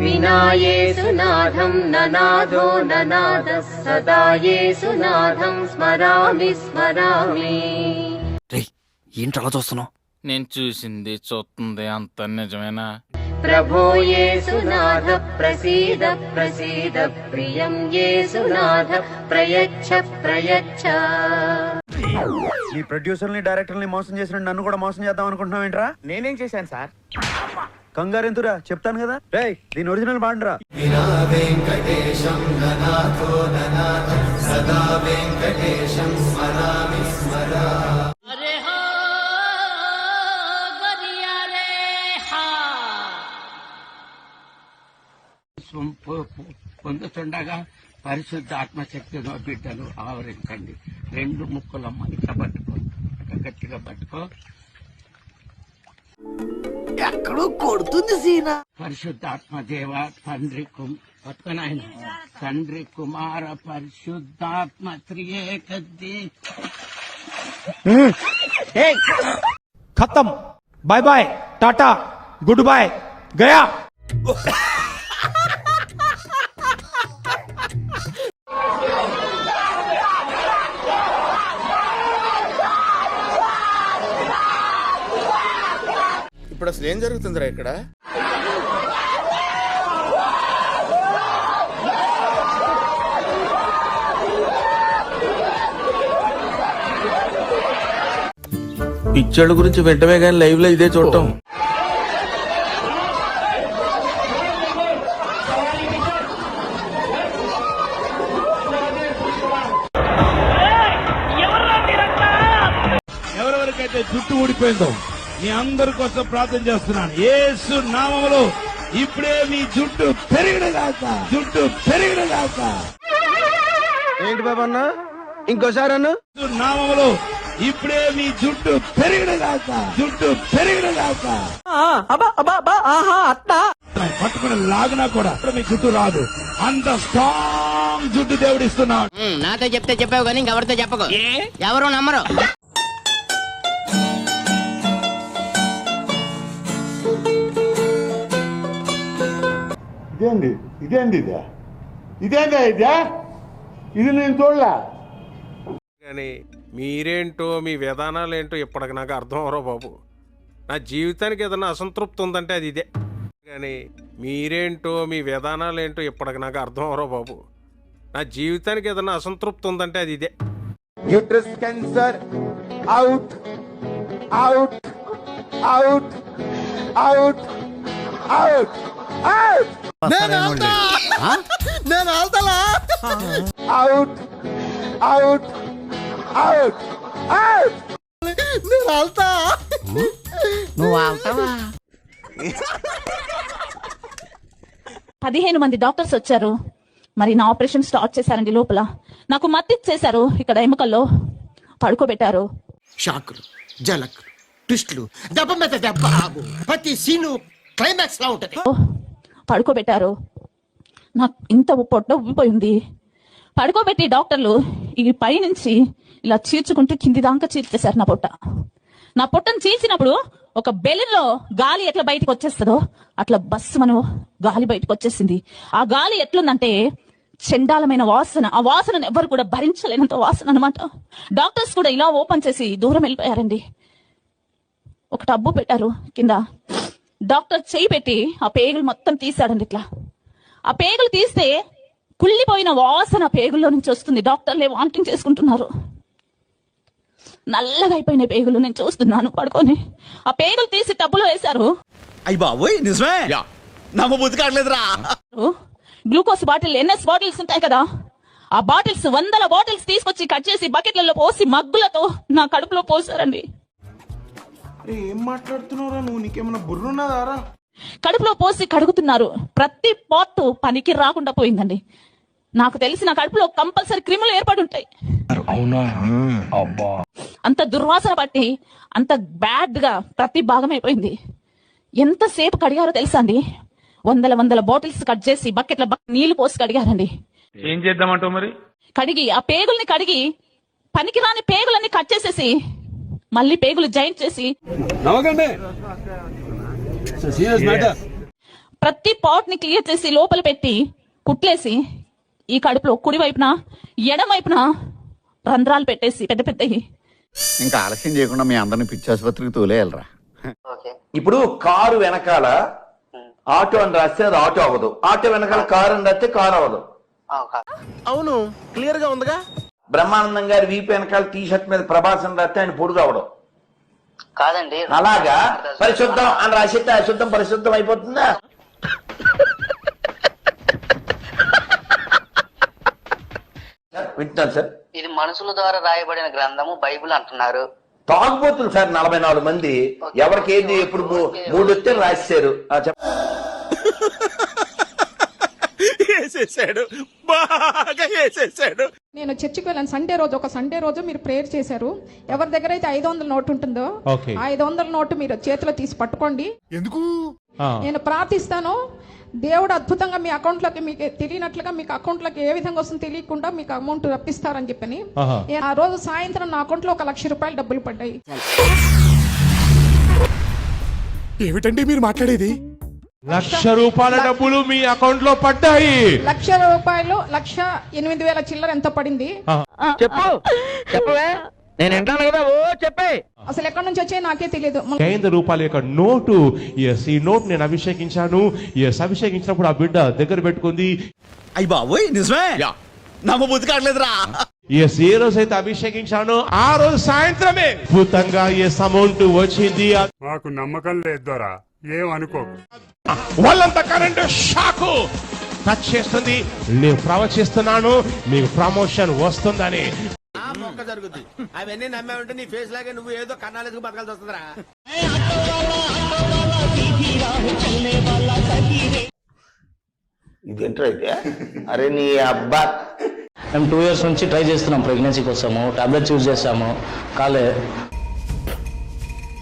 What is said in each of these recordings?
వినాయేసునాథం ననాదో ననాద సదా యేసునాథం స్మరామి స్మరామి. ఏంటి అలా చూస్తున్నావు? నేను చూసింది చూస్తుంది అంత నిజమేనా? ప్రభో యేసునాథ ప్రసీద ప్రసీద ప్రియం యేసునాథ ప్రయచ్చ ప్రయచ్చ. నీ ప్రొడ్యూసర్ని డైరెక్టర్ని మోసం చేసిన నన్ను కూడా మోసం చేద్దాం అనుకుంటున్నావు ఏంట్రా? నేనేం చేశాను సార్? కంగారు ఎందురా, చెప్తాను కదా. రేయ్ దీని ఒరిజినల్ బాండ్రా. పొందుతుండగా పరిశుద్ధ ఆత్మశక్తితో బిడ్డలు ఆవరించండి. రెండు ముక్కులమ్మ ఇట్లా పట్టుకో, ఇట్లా గట్టిగా పట్టుకో. ఎక్కడో కొడుతుంది సీనా. పరిశుద్ధాత్మ దేవ తండ్రి పట్టుకొని ఆయన తండ్రి కుమార పరిశుద్ధాత్మ త్రియేకద్ది. खत्म, bye bye, tata, goodbye, गया. ఇప్పుడు అసలు ఏం జరుగుతుందిరా ఇక్కడ? పిక్చర్ల గురించి వెంటనే కానీ లైవ్ లో ఇదే చూడటం. ఎవరెవరికైతే జుట్టు ఊడిపోయిందో మీ అందరి కోసం ప్రార్థన చేస్తున్నాను. యేసు నామములో ఇప్పుడే మీ జుట్టు పెరిగినగాక, జుట్టు పెరిగినగాక. ఏంటి బాబా అన్న, ఇంకోసారి అన్న. నామములో ఇప్పుడే మీ జుట్టు పెరిగినగాక, జుట్టు పెరిగినగాక. పట్టుకుని లాగినా కూడా మీ జుట్టు రాదు. అంత స్ట్రాంగ్ జుట్టు దేవుడు ఇస్తున్నాడు. నాతో చెప్తే చెప్పావు కానీ ఇంకెవరితో చెప్పకు, ఎవరు నమ్మరు. ఇదేందా ఇది నేను చూడలా. కానీ మీరేంటో మీ విధానాలు ఏంటో ఇప్పటికి నాకు అర్థం అవరో బాబు. నా జీవితానికి ఏదైనా అసంతృప్తి ఉందంటే అది ఇదే. కానీ మీరేంటో మీ విధానాలు ఏంటో ఇప్పటికి నాకు అర్థం అవరో బాబు. నా జీవితానికి ఏదైనా అసంతృప్తి ఉందంటే అది ఇదే. Uterus cancer out out out out out out. నేను అవుట్ అవుట్ అవుట్ అవుట్. నేను వెళ్తా. నువ్వు వెళ్తావా? 15 మంది డాక్టర్స్ వచ్చారు. మరి నా ఆపరేషన్ స్టార్ట్ చేశారండి. లోపల నాకు మత్తిచ్చేశారు. ఇక్కడ ఎముకల్లో పడుకోబెట్టారు. షాకులు, జలక్, ట్విస్టులు, దెబ్బ మీద దెబ్బ, ప్రతి సీను క్లైమాక్స్ లా ఉంటది. పడుకోబెట్టారు. నాకు ఇంత పొట్ట ఉబ్బిపోయింది. పడుకోబెట్టి డాక్టర్లు ఈ పై నుంచి ఇలా చీల్చుకుంటూ కింది దాకా చీల్చేశారు నా పొట్ట. నా పొట్టను చీల్చినప్పుడు ఒక బెలూన్లో గాలి ఎట్లా బయటకు వచ్చేస్తుందో అట్లా బస్సు మనం గాలి బయటకు వచ్చేసింది. ఆ గాలి ఎట్లుందంటే చండాలమైన వాసన. ఆ వాసనను ఎవరు కూడా భరించలేనంత వాసన అనమాట. డాక్టర్స్ కూడా ఇలా ఓపెన్ చేసి దూరం వెళ్ళిపోయారండి. ఒక టబ్బు పెట్టారు కింద. డాక్టర్ చేయి పెట్టి ఆ పేగులు మొత్తం తీసాడండి. ఇట్లా ఆ పేగులు తీస్తే కుళ్ళిపోయిన వాసన పేగుల్లో నుంచి వస్తుంది. డాక్టర్లే వామిటింగ్ చేసుకుంటున్నారు. నల్లగా అయిపోయిన పేగులు నేను చూస్తున్నాను పడుకొని. ఆ పేగులు తీసి టబ్బులో వేశారు. అయ్య బాబోయ్, నిజమే నమ్మబుద్ధి కావట్లేదురా. గ్లూకోజ్ బాటిల్, NS బాటిల్స్ ఉంటాయి కదా, ఆ బాటిల్స్ 100 బాటిల్స్ తీసుకొచ్చి కట్ చేసి బకెట్లలో పోసి మగ్గులతో నా కడుపులో పోసారండి. ఏం మాట్లాడుతున్నారా నువ్వు? నీకేమన్నా బుర్రున్నదారా? కడుపులో పోసి కడుగుతున్నారు. ప్రతి పార్ట్ పనికి రాకుండా పోయిందండి. నాకు తెలిసి నా కడుపులో కంపల్సరీ క్రిములు ఏర్పడి ఉంటాయి. అంత దుర్వాసన పట్టి అంత బ్యాడ్ గా ప్రతి భాగం అయిపోయింది. ఎంతసేపు కడిగారో తెలుసా అండి? 100 బాటిల్స్ కట్ చేసి బకెట్ల నీళ్లు పోసి కడిగారండి. ఏం చేద్దామంటావు మరి? కడిగి ఆ పేగుల్ని కడిగి పనికిరాని పేగులన్నీ కట్ చేసేసి మళ్ళీ పేగులు జాయింట్ చేసి ప్రతి పాట్ ని క్లియర్ చేసి లోపల పెట్టి కుట్లేసి ఈ కడుపులో కుడి వైపున ఎడం వైపున రంధ్రాలు పెట్టేసి పెద్ద పెద్దవి. ఇంకా ఆలస్యం చేయకుండా మీ అందరిని పిచ్చాసుపత్రికి తోలేయాలరా. ఇప్పుడు కారు వెనకాల ఆటో అని రాస్తే అది ఆటో అవ్వదు, ఆటో వెనకాల కారు అని రాస్తే కారు అవ్వదు. అవును, క్లియర్ గా ఉందిగా. బ్రహ్మానందం గారి వీపు వెనకాల టీ షర్ట్ మీద ప్రభాస్ అని రాస్తే ఆయన పొడుగు అవడం కాదండి, అలాగా. పరిశుద్ధం అని రాసిస్తే అశుద్ధం పరిశుద్ధం అయిపోతుందా? వింటున్నాను సార్. ఇది మనుషుల ద్వారా రాయబడిన గ్రంథము బైబిల్ అంటున్నారు. తాగుబోతులు సార్ 44 మంది. ఎవరికి ఏది ఎప్పుడు 3 వస్తే రాశారు. వేసేసాడు, బాగా వేసేసాడు. నేను చర్చికి వెళ్ళాను సండే రోజు. ఒక సండే రోజు మీరు ప్రేయర్ చేశారు. ఎవరి దగ్గర అయితే 500 నోటు ఉంటుందో ఆ 500 నోటు మీరు చేతిలో తీసి పట్టుకోండి. ఎందుకు? నేను ప్రార్థిస్తాను, దేవుడు అద్భుతంగా మీ అకౌంట్ లోకి, మీకు తెలియనట్లుగా మీకు అకౌంట్ లోకి ఏ విధంగా వస్తుందో తెలియకుండా మీకు అమౌంట్ రప్పిస్తారని చెప్పని ఆ రోజు సాయంత్రం నా అకౌంట్ లో 1,00,000 రూపాయలు డబ్బులు పడ్డాయి. ఏమిటండి మీరు మాట్లాడేది? 1,00,000 రూపాయల డబ్బులు మీ అకౌంట్ లో పడ్డాయి. 1,00,000 రూపాయలు 1,08,000 చిల్లర ఎంత పడింది? చెప్పు చెప్పవే, నేను వింటాను కదా. ఓ చెప్పే. అసలు ఎక్కడి నుంచి వచ్చాయి నాకే తెలియదు. 500 రూపాయల యొక్క నోటు. ఎస్, ఈ నోట్ నేను అభిషేకించాను. ఎస్, అభిషేకించినప్పుడు ఆ బిడ్డ దగ్గర పెట్టుకుంది. అయ్యి బాబోయ్, నిజమే? నమ్మ బుద్ధి కావట్లేదురా. ఎస్, ఏ రోజైతే అభిషేకించాను ఆ రోజు సాయంత్రమే అద్భుతంగా ఎస్ అమౌంట్ వచ్చింది. మాకు నమ్మకం లేదురా, ఏమనుకోకు. వాళ్ళంతా కరెంట్ షాక్ టచ్ చేస్తుంది. నేను ప్రవచిస్తున్నాను, మీకు ప్రమోషన్ వస్తుందని. మొక్క జరుగుద్ది. అవన్నీ నమ్మే ఉంటే నీ ఫేస్ లాగే నువ్వు ఏదో కన్నాలేదుకు బతకాల్సి వస్తుందిరా. ఇదేంటో అయితే. అరే నీ అబ్బా, మేము 2 years నుంచి ట్రై చేస్తున్నాం ప్రెగ్నెన్సీ కోసము. టాబ్లెట్స్ యూజ్ చేసాము, కాలే.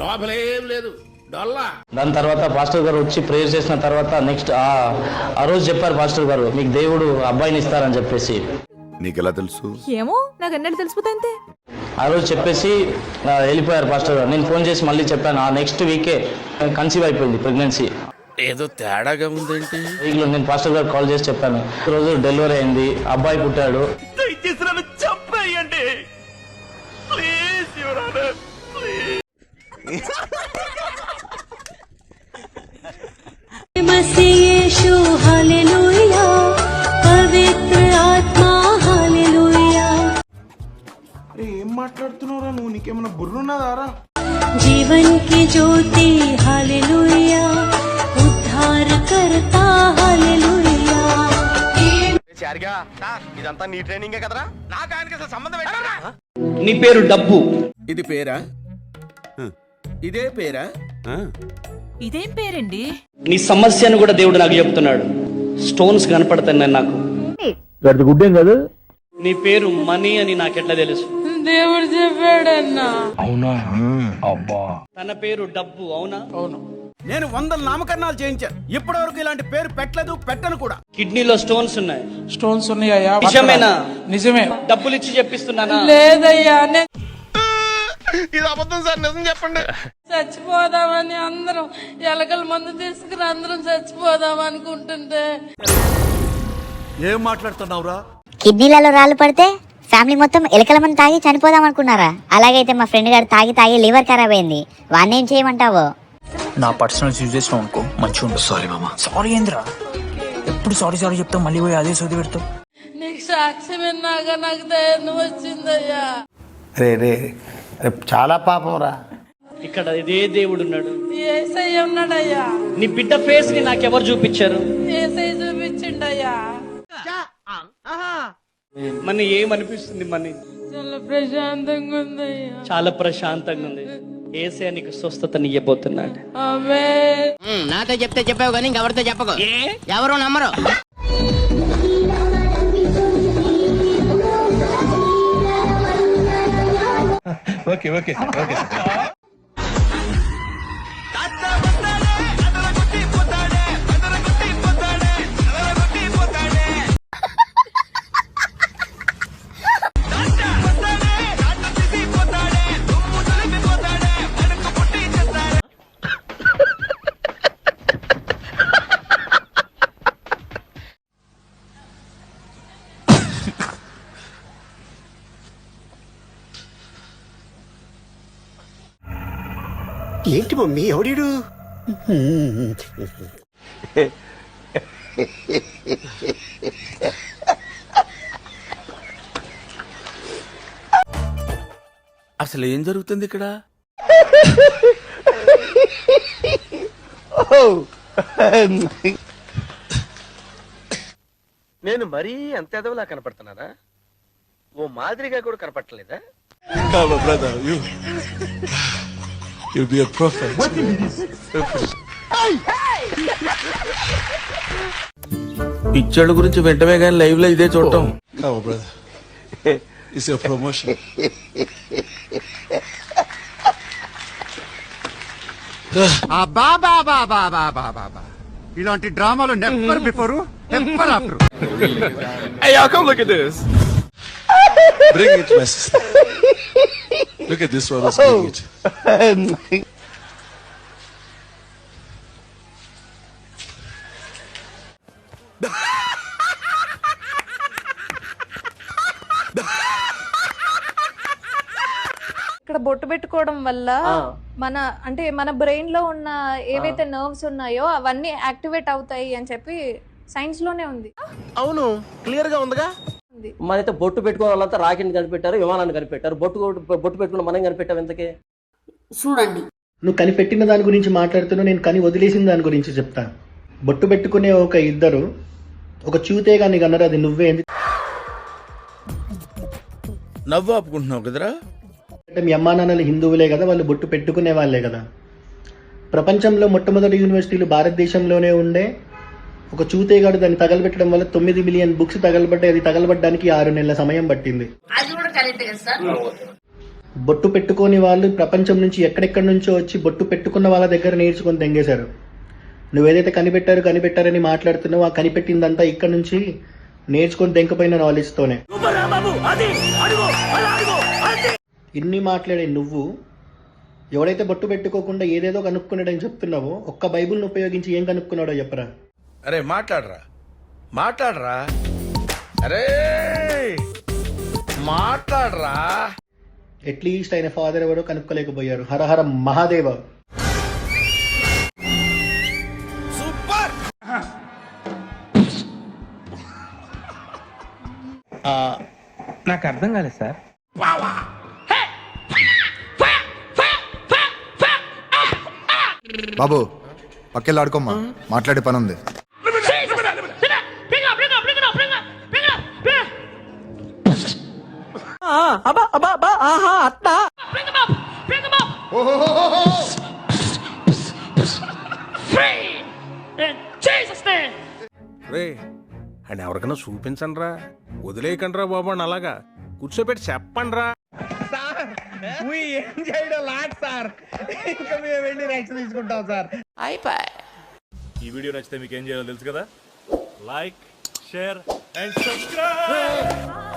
లోపలేం లేదు, డొల్లా. దాని తర్వాత పాస్టర్ గారు వచ్చి ప్రేయర్ చేసిన తర్వాత నెక్స్ట్ ఆ రోజు చెప్పారు పాస్టర్ గారు, మీకు దేవుడు అబ్బాయిని ఇస్తారని చెప్పేసి. నీకెలా తెలుసు? ఏమో నాకు ఎన్నడూ తెలిసిపోతే. ఆ రోజు చెప్పేసి వెళ్ళిపోయారు పాస్టర్ గారు. నేను ఫోన్ చేసి మళ్ళీ చెప్పాను. ఆ నెక్స్ట్ వీకే కన్సీవ్ అయిపోయింది ప్రెగ్నెన్సీ. ఏదో తేడాగా ఉందేంటి? వీక్లో నేను పాస్టర్ గారు కాల్ చేసి చెప్పాను. ఈ రోజు డెలివరీ అయింది, అబ్బాయి పుట్టాడు. చెప్పండి ప్లీజ్, ఏం మాట్లాడుతున్నావురా నువ్వు? నీకేమన్నా బుర్రున్నదారా? జీవన్ కి జ్యోతి హల్లెలూయా, ఉద్ధార కర్తా హల్లెలూయా. ఇదంతా నీ ట్రైనింగే కదరా? నాకు ఆయనకి అసలు సంబంధం ఏంటరా? నీ పేరు డబ్బు. ఇది పేరా? ఇదే పేరా? ఇదేం పేరండి? నీ సమస్యను కూడా దేవుడు నాకు చెప్తున్నాడు. స్టోన్స్ కనపడుతున్నాయి నాకు. గుడ్డేం కాదు. నీ పేరు మనీ అని నాకెట్లా తెలుసు? దేవుడు చెప్పాడన్నా. అవునా? అబ్బా. తన పేరు డబ్బు. అవునా? అవును. నేను 100 నామకరణాలు చేయించాను, ఇప్పటి వరకు ఇలాంటి పేరు పెట్టలేదు, పెట్టను కూడా. కిడ్నీలో స్టోన్స్ ఉన్నాయి. స్టోన్స్ ఉన్నాయా? నిజమేనా? నిజమే. డబ్బులు ఇచ్చి చెప్పిస్తున్నానా? లేదయ్యా, ఇది అబద్ధం సార్, నిజం చెప్పండి. చచ్చిపోదామని అందరం ఎలకల మందు తీసుకుని అందరం చచ్చిపోదాం అనుకుంటుంటే. ఏం మాట్లాడుతున్నావురా? కిడ్నీలలో రాళ్ళు పడితే ఫ్యామిలీ మొత్తం ఎలకల మంది తాగి చనిపోదాం అనుకున్నారా? అలాగైతే మా ఫ్రెండ్ గారు తాగి లివర్ ఖరాబ్ అయింది. వాడిని ఏం చేయమంటావో? నా పర్సనల్ యూజ్ చేసినావు అనుకో, మంచిగా ఉంటుంది. సారీ మామా. సారీ ఏంద్రా, ఎప్పుడు సారీ చెప్తావు, మళ్ళీ పోయి అదే సోది పెడతావు. నీకు సాక్ష్యం విన్నాక నాకు ధైర్యం వచ్చిందయ్యా. రే రే, చాలా పాపం రా. ఇక్కడ ఇదే దేవుడు ఉన్నాడు. ఏసయ్య ఉన్నాడయ్యా. నీ బిడ్డ ఫేస్ ని నాకెవరు చూపించారు? ఏసయ్య చూపించిండయ్యా. మన ఏమనిపిస్తుంది? మన చాలా ప్రశాంతంగా ఉందయ్యా. చాలా ప్రశాంతంగా ఉంది. ఏసే నీకు స్వస్థతని ఇవ్వబోతున్నాడు. ఆమేన్. నాతో చెప్తే చెప్పావు కానీ ఇంకెవరితో చెప్పకు. ఎవరు నమ్మరు. Okay okay okay. ఏంటి మమ్మీ ఎవడీడు? అసలు ఏం జరుగుతుంది ఇక్కడ? నేను మరీ అంత ఎదవలా కనపడుతున్నారా? ఓ మాదిరిగా కూడా కనపడలేదా? పిచ్చోళ్ళ గురించి వెంటనే కానీ లైవ్ లో ఇదే చూడటం. ఇలాంటి డ్రామాలు never before never after. Hey, y'all, come look at this. Bring it, my sister. Look at this one. Let's bring it. ఇక్కడ బొట్టు పెట్టుకోవడం వల్ల మన బ్రెయిన్ లో ఉన్న ఏవైతే నర్వ్స్ ఉన్నాయో అవన్నీ యాక్టివేట్ అవుతాయి అని చెప్పి సైన్స్ లోనే ఉంది. అవును, క్లియర్ గా ఉందిగా. మనైతే బొట్టు పెట్టుకున్న వాళ్ళంతా రాకెట్ కనిపెట్టారు, విమానాన్ని కనిపెట్టారు. బొట్టు పెట్టుకున్న మనం కనిపెట్టాం ఎందుకే? చూడండి, నువ్వు కనిపెట్టిన దాని గురించి మాట్లాడుతున్నావు, నేను కని వదిలేసిన దాని గురించి చెప్తా. బొట్టు పెట్టుకునే ఒక ఇద్దరు ఒక చూతేగా నీకు అన్నారు, అది నువ్వే. నవ్వు ఆపుకుంటున్నావు కదరా? అంటే మీ అమ్మా నాన్నలు హిందువులే కదా, వాళ్ళు బొట్టు పెట్టుకునే వాళ్ళే కదా. ప్రపంచంలో మొట్టమొదటి యూనివర్సిటీలు భారతదేశంలోనే ఉండే. ఒక చూతేగాడు దాన్ని తగలబెట్టడం వల్ల 9 మిలియన్ బుక్స్ తగలబడ్డాయి. అది తగలబడ్డానికి 6 నెలల సమయం పట్టింది. బొట్టు పెట్టుకోని వాళ్ళు ప్రపంచం నుంచి ఎక్కడెక్కడి నుంచో వచ్చి బొట్టు పెట్టుకున్న వాళ్ళ దగ్గర నేర్చుకొని తెంగేశారు. నువ్వేదైతే కనిపెట్టారని మాట్లాడుతున్నావు, ఆ కనిపెట్టిందంతా ఇక్కడ నుంచి నేర్చుకొని తెంకపోయిన నాలెడ్జ్తోనే. ఇన్ని మాట్లాడే నువ్వు ఎవడైతే బొట్టు పెట్టుకోకుండా ఏదేదో కనుక్కున్నాడని చెప్తున్నావో, ఒక్క బైబుల్ని ఉపయోగించి ఏం కనుక్కున్నాడో చెప్పరా? అరే మాట్లాడరా. అరే మాట్లాడరా. అట్లీస్ట్ ఆయన ఫాదర్ ఎవరో కనుక్కోలేకపోయారు. హరహర మహాదేవ. సూపర్. నాకు అర్థం కాలేదు సార్. బాబు పక్కెళ్ళి ఆడుకోమ్మా, మాట్లాడే పని ఉంది. రే అని ఎవరికైనా చూపించండి రా, వదిలేయకండి రా బాబు అని అలాగా కూర్చోబెట్టి చెప్పండి రా. ఏం చేయడం లాట్ సార్, ఇంకా మేము వెళ్ళి రైట్స్ తీసుకుంటాం సార్. ఈ వీడియో నచ్చితే మీకు ఏం చేయాలో తెలుసు కదా. Like, share and subscribe.